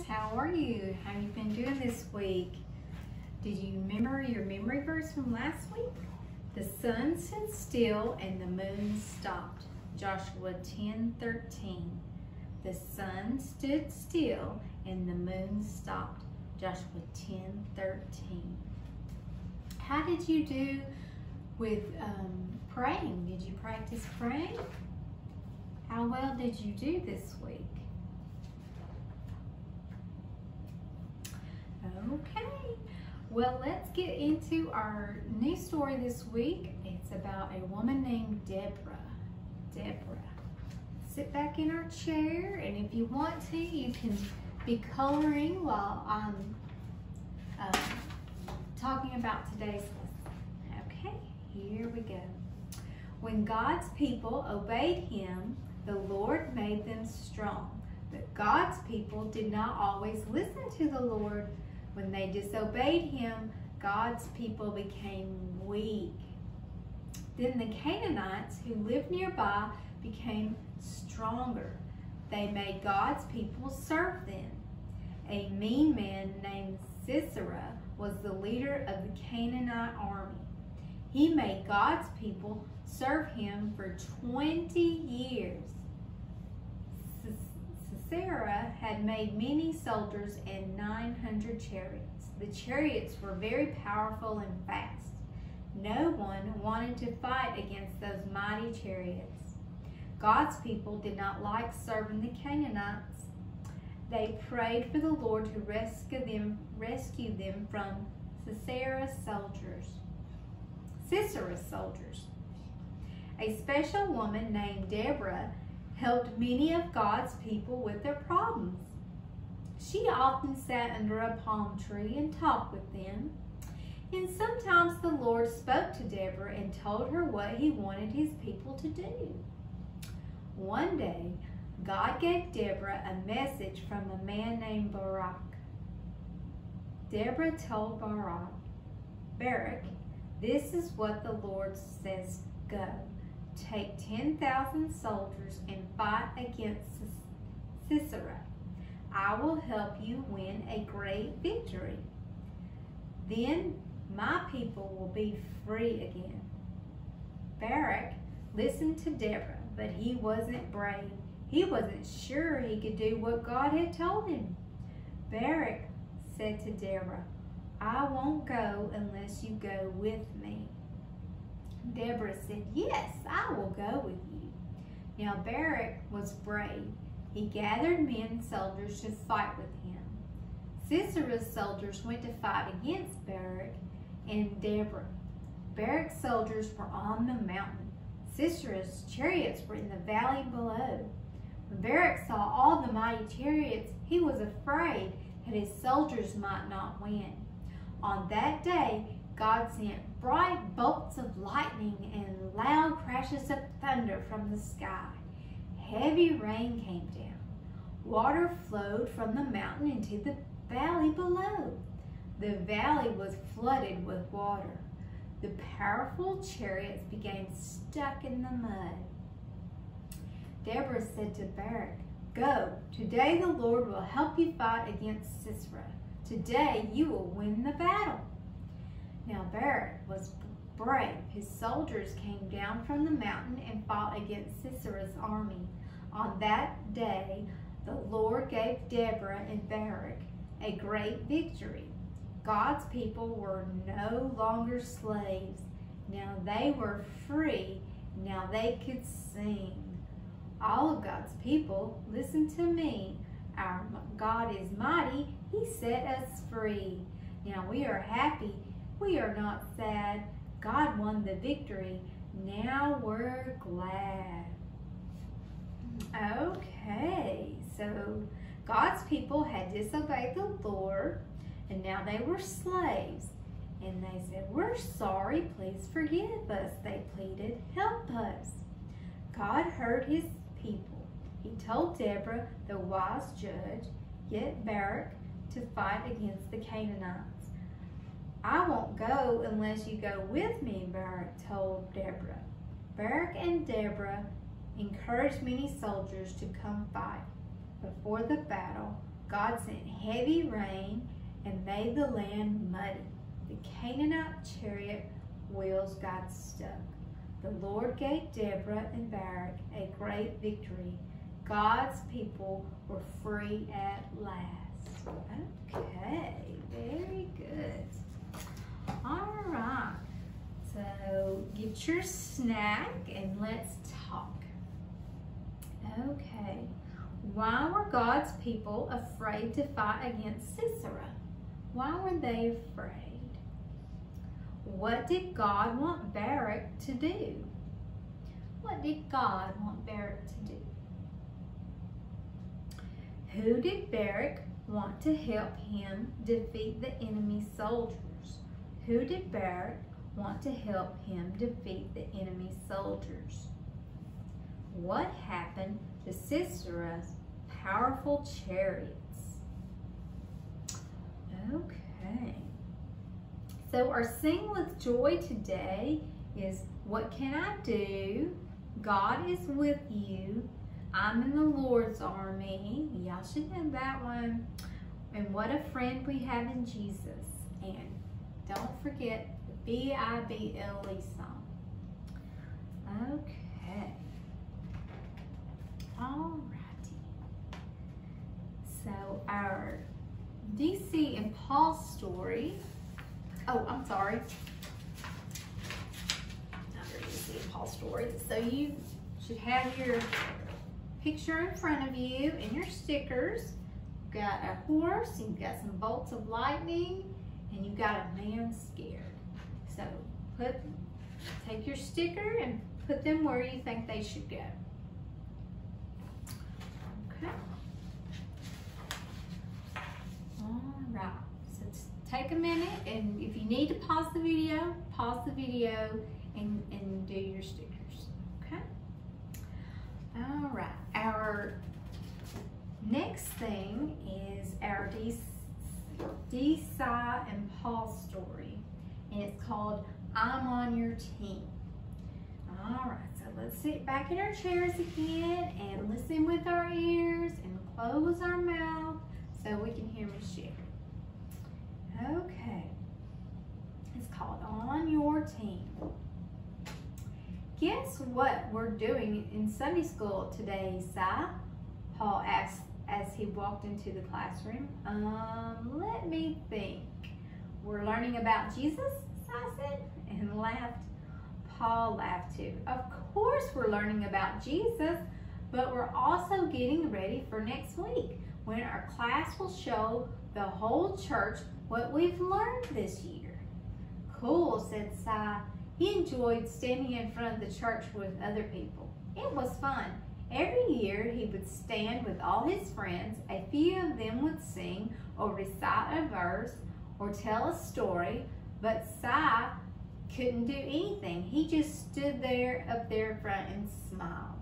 How are you? How have you been doing this week? Did you remember your memory verse from last week? The sun stood still and the moon stopped. Joshua 10:13. The sun stood still and the moon stopped. Joshua 10:13. How did you do with praying? Did you practice praying? How well did you do this week? Okay, well, let's get into our new story this week. It's about a woman named Deborah. Sit back in our chair, and if you want to, you can be coloring while I'm talking about today's lesson. Okay, here we go. When God's people obeyed Him, the Lord made them strong. But God's people did not always listen to the Lord. When they disobeyed Him, God's people became weak. Then the Canaanites who lived nearby became stronger. They made God's people serve them. A mean man named Sisera was the leader of the Canaanite army. He made God's people serve him for 20 years. Sisera had made many soldiers and 900 chariots. The chariots were very powerful and fast. No one wanted to fight against those mighty chariots. God's people did not like serving the Canaanites. They prayed for the Lord to rescue them from Sisera's soldiers. A special woman named Deborah helped many of God's people with their problems. She often sat under a palm tree and talked with them. And sometimes the Lord spoke to Deborah and told her what He wanted His people to do. One day, God gave Deborah a message from a man named Barak. Deborah told Barak, "This is what the Lord says, go. Take 10,000 soldiers and fight against Sisera. I will help you win a great victory. Then my people will be free again." Barak listened to Deborah, but he wasn't brave. He wasn't sure he could do what God had told him. Barak said to Deborah, "I won't go unless you go with me." Deborah said, "Yes, I will go with you." Now Barak was brave. He gathered men and soldiers to fight with him. Sisera's soldiers went to fight against Barak and Deborah. Barak's soldiers were on the mountain. Sisera's chariots were in the valley below. When Barak saw all the mighty chariots, he was afraid that his soldiers might not win. On that day, God sent bright bolts of lightning and loud crashes of thunder from the sky. Heavy rain came down. Water flowed from the mountain into the valley below. The valley was flooded with water. The powerful chariots became stuck in the mud. Deborah said to Barak, "Go, today the Lord will help you fight against Sisera. Today you will win the battle." Now Barak was brave. His soldiers came down from the mountain and fought against Sisera's army. On that day, the Lord gave Deborah and Barak a great victory. God's people were no longer slaves. Now they were free. Now they could sing. All of God's people, listen to me. Our God is mighty. He set us free. Now we are happy. We are not sad. God won the victory. Now we're glad. Okay, so God's people had disobeyed the Lord, and now they were slaves. And they said, "We're sorry, please forgive us," they pleaded. "Help us." God heard His people. He told Deborah, the wise judge, "Get Barak to fight against the Canaanites." "I won't go unless you go with me," Barak told Deborah. Barak and Deborah encouraged many soldiers to come fight. Before the battle, God sent heavy rain and made the land muddy. The Canaanite chariot wheels got stuck. The Lord gave Deborah and Barak a great victory. God's people were free at last. Okay, very good. All right, so get your snack and let's talk. Okay, why were God's people afraid to fight against Sisera? Why were they afraid? What did God want Barak to do? What did God want Barak to do? Who did Barak want to help him defeat the enemy soldiers? Who did Barak want to help him defeat the enemy soldiers? What happened to Sisera's powerful chariots? Okay. So our Sing with Joy today is, what can I do? God is with you. I'm in the Lord's army. Y'all should know that one. And what a friend we have in Jesus. And don't forget the B-I-B-L-E song. Okay. Alrighty. So our DC and Paul story. Oh, I'm sorry. Not your DC and Paul story. So you should have your picture in front of you and your stickers. You've got a horse, you've got some bolts of lightning, and you've got a man scared. So take your sticker and put them where you think they should go. Okay. All right. So take a minute, and if you need to pause the video and do your stickers. Okay. All right. Our next thing is our D, Cy, and Paul story, and it's called I'm on Your Team. All right, so let's sit back in our chairs again and listen with our ears and close our mouth so we can hear me share. Okay, it's called On Your Team. Guess what we're doing in Sunday school today, Cy? Paul asked as he walked into the classroom. Let me think. We're learning about Jesus, Cy said, and laughed. Paul laughed too. Of course we're learning about Jesus, but we're also getting ready for next week when our class will show the whole church what we've learned this year. Cool, said Cy. He enjoyed standing in front of the church with other people. It was fun. Every year he would stand with all his friends. A few of them would sing or recite a verse or tell a story, but Cy couldn't do anything. He just stood there up there front and smiled.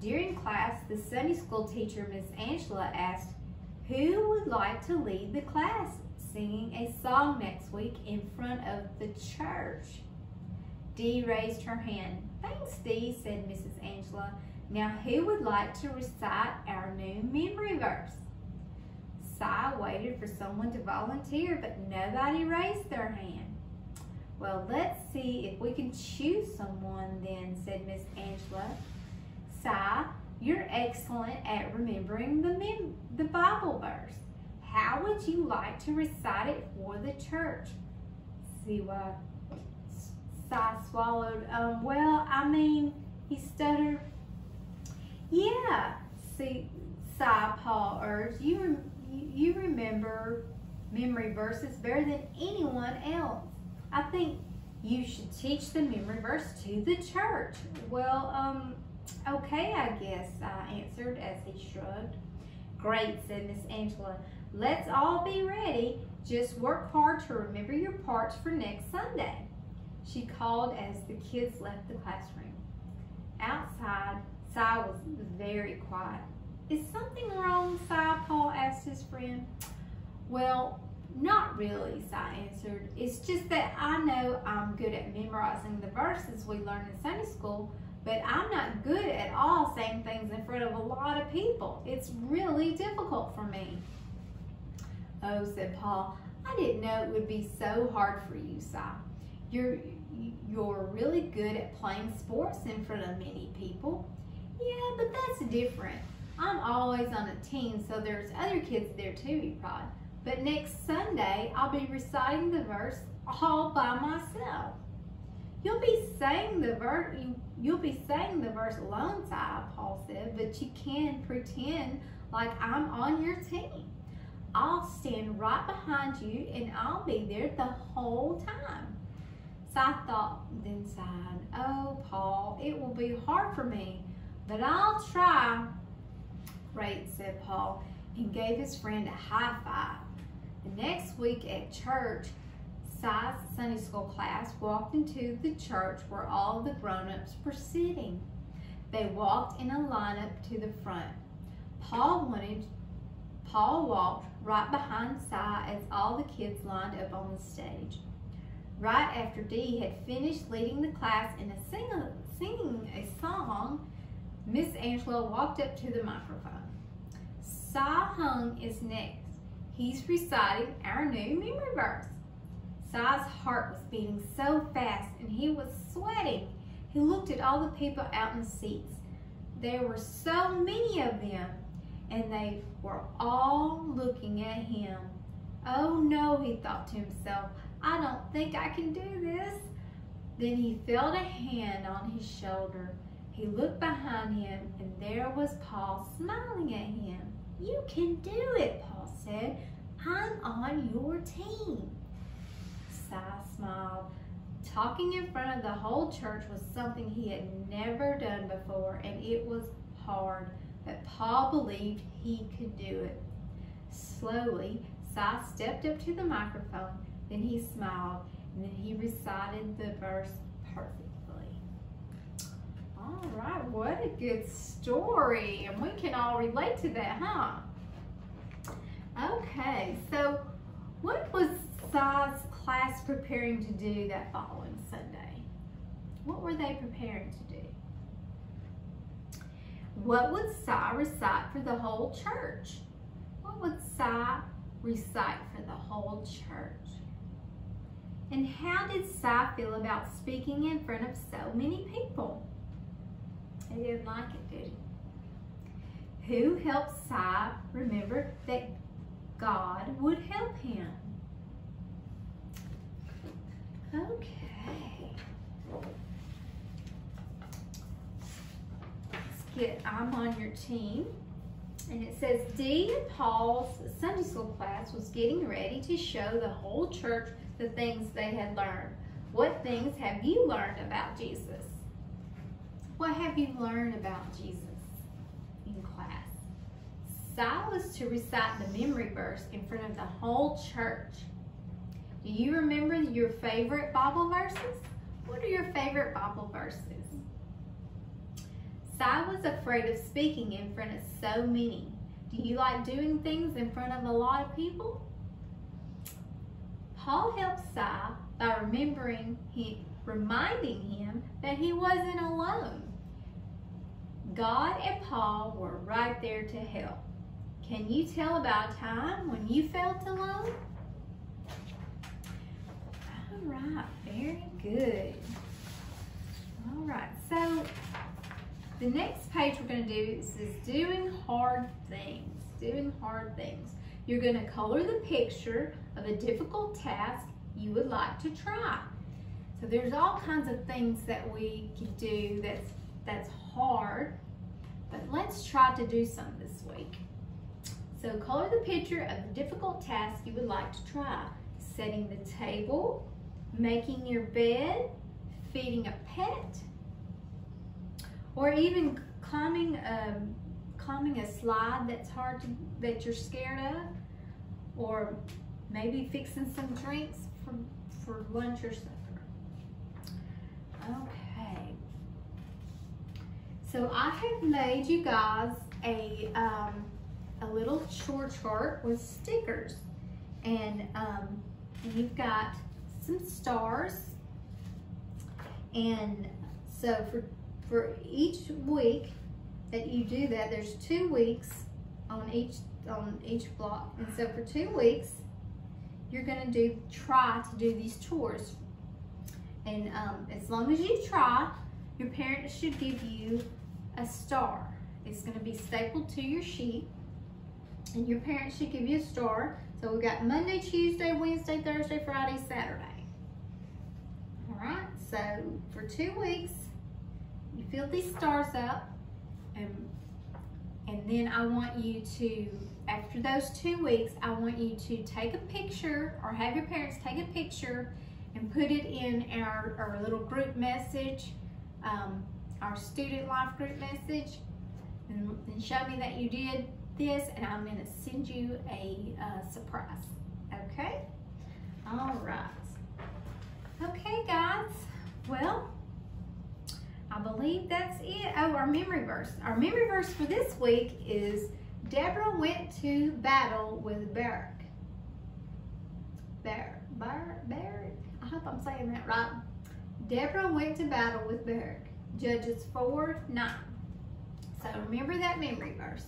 During class, the Sunday school teacher, Miss Angela, asked, who would like to lead the class singing a song next week in front of the church? Dee raised her hand. Thanks, Dee, said Mrs. Angela. Now who would like to recite our new memory verse? Cy waited for someone to volunteer, but nobody raised their hand. Well, let's see if we can choose someone then, said Miss Angela. Cy, you're excellent at remembering the Bible verse. How would you like to recite it for the church? See why Cy swallowed. Well, I mean, he stuttered. Yeah, see, Cy, Paul urged, you remember memory verses better than anyone else. I think you should teach the memory verse to the church. Well, okay, I guess, I answered as he shrugged. Great, said Miss Angela. Let's all be ready. Just work hard to remember your parts for next Sunday. She called as the kids left the classroom. Outside, Cy was very quiet. Is something wrong, Cy? Paul asked his friend. Well, not really, Cy answered. It's just that I know I'm good at memorizing the verses we learned in Sunday school, but I'm not good at all saying things in front of a lot of people. It's really difficult for me." "Oh," said Paul, "I didn't know it would be so hard for you, Si. You're really good at playing sports in front of many people." "Yeah, but that's different. I'm always on a team, so there's other kids there too," he replied. "But next Sunday, I'll be reciting the verse all by myself." You'll be saying the verse alone, Si," Paul said, "but you can pretend like I'm on your team. I'll stand right behind you and I'll be there the whole time." Si thought, then sighed, "Oh, Paul, it will be hard for me, but I'll try." "Great," said Paul, and gave his friend a high five. The next week at church, Si's Sunday school class walked into the church where all the grown-ups were sitting. They walked in a lineup to the front. Paul walked right behind Si as all the kids lined up on the stage. Right after Dee had finished leading the class in singing a song, Miss Angela walked up to the microphone. "Si Hung is next. He's reciting our new memory verse." Si's heart was beating so fast and he was sweating. He looked at all the people out in the seats. There were so many of them, and they were all looking at him. "Oh no," he thought to himself, "I don't think I can do this." Then he felt a hand on his shoulder. He looked behind him, and there was Paul smiling at him. "You can do it," Paul said. "I'm on your team." Si smiled. Talking in front of the whole church was something he had never done before, and it was hard, but Paul believed he could do it. Slowly, Si stepped up to the microphone, then he smiled, and then he recited the verse perfectly. All right, what a good story, and we can all relate to that, huh? Okay, so what was Si's class preparing to do that following Sunday? What were they preparing to do? What would Si recite for the whole church? What would Si recite for the whole church? And how did Si feel about speaking in front of so many people? He didn't like it, did he? Who helped Si remember that God would help him? Okay. Let's get I'm on your team. And it says, Dee and Paul's Sunday school class was getting ready to show the whole church the things they had learned. What things have you learned about Jesus? What have you learned about Jesus in class? Si was to recite the memory verse in front of the whole church. Do you remember your favorite Bible verses? What are your favorite Bible verses? Si was afraid of speaking in front of so many. Do you like doing things in front of a lot of people? Paul helped Si by reminding him that he wasn't alone. God and Paul were right there to help. Can you tell about a time when you felt alone? All right, very good. All right, so the next page we're going to do is doing hard things. Doing hard things. You're going to color the picture of a difficult task you would like to try. So there's all kinds of things that we can do that's hard, but let's try to do some this week. So color the picture of the difficult task you would like to try. Setting the table, making your bed, feeding a pet, or even climbing a slide that you're scared of, or maybe fixing some drinks for lunch or supper. Okay. So I have made you guys a little chore chart with stickers, and you've got some stars, and so for each week that you do that, there's 2 weeks on each block. And so for 2 weeks, you're going to try to do these chores. And as long as you try, your parents should give you a star. It's going to be stapled to your sheet, and your parents should give you a star. So we've got Monday, Tuesday, Wednesday, Thursday, Friday, Saturday. All right, so for 2 weeks, you fill these stars up, and then I want you to, after those 2 weeks, I want you to take a picture, or have your parents take a picture and put it in our little group message, our student life group message, and show me that you did this, and I'm going to send you a surprise. Okay? All right. Okay, guys. Well, I believe that's it. Oh, our memory verse. Our memory verse for this week is Deborah went to battle with Barak. Barak? I hope I'm saying that right. Deborah went to battle with Barak. Judges 4:9. So remember that memory verse.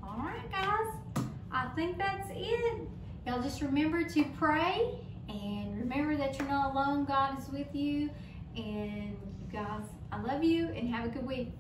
All right, guys. I think that's it. Y'all just remember to pray, and remember that you're not alone. God is with you. And you guys, I love you, and have a good week.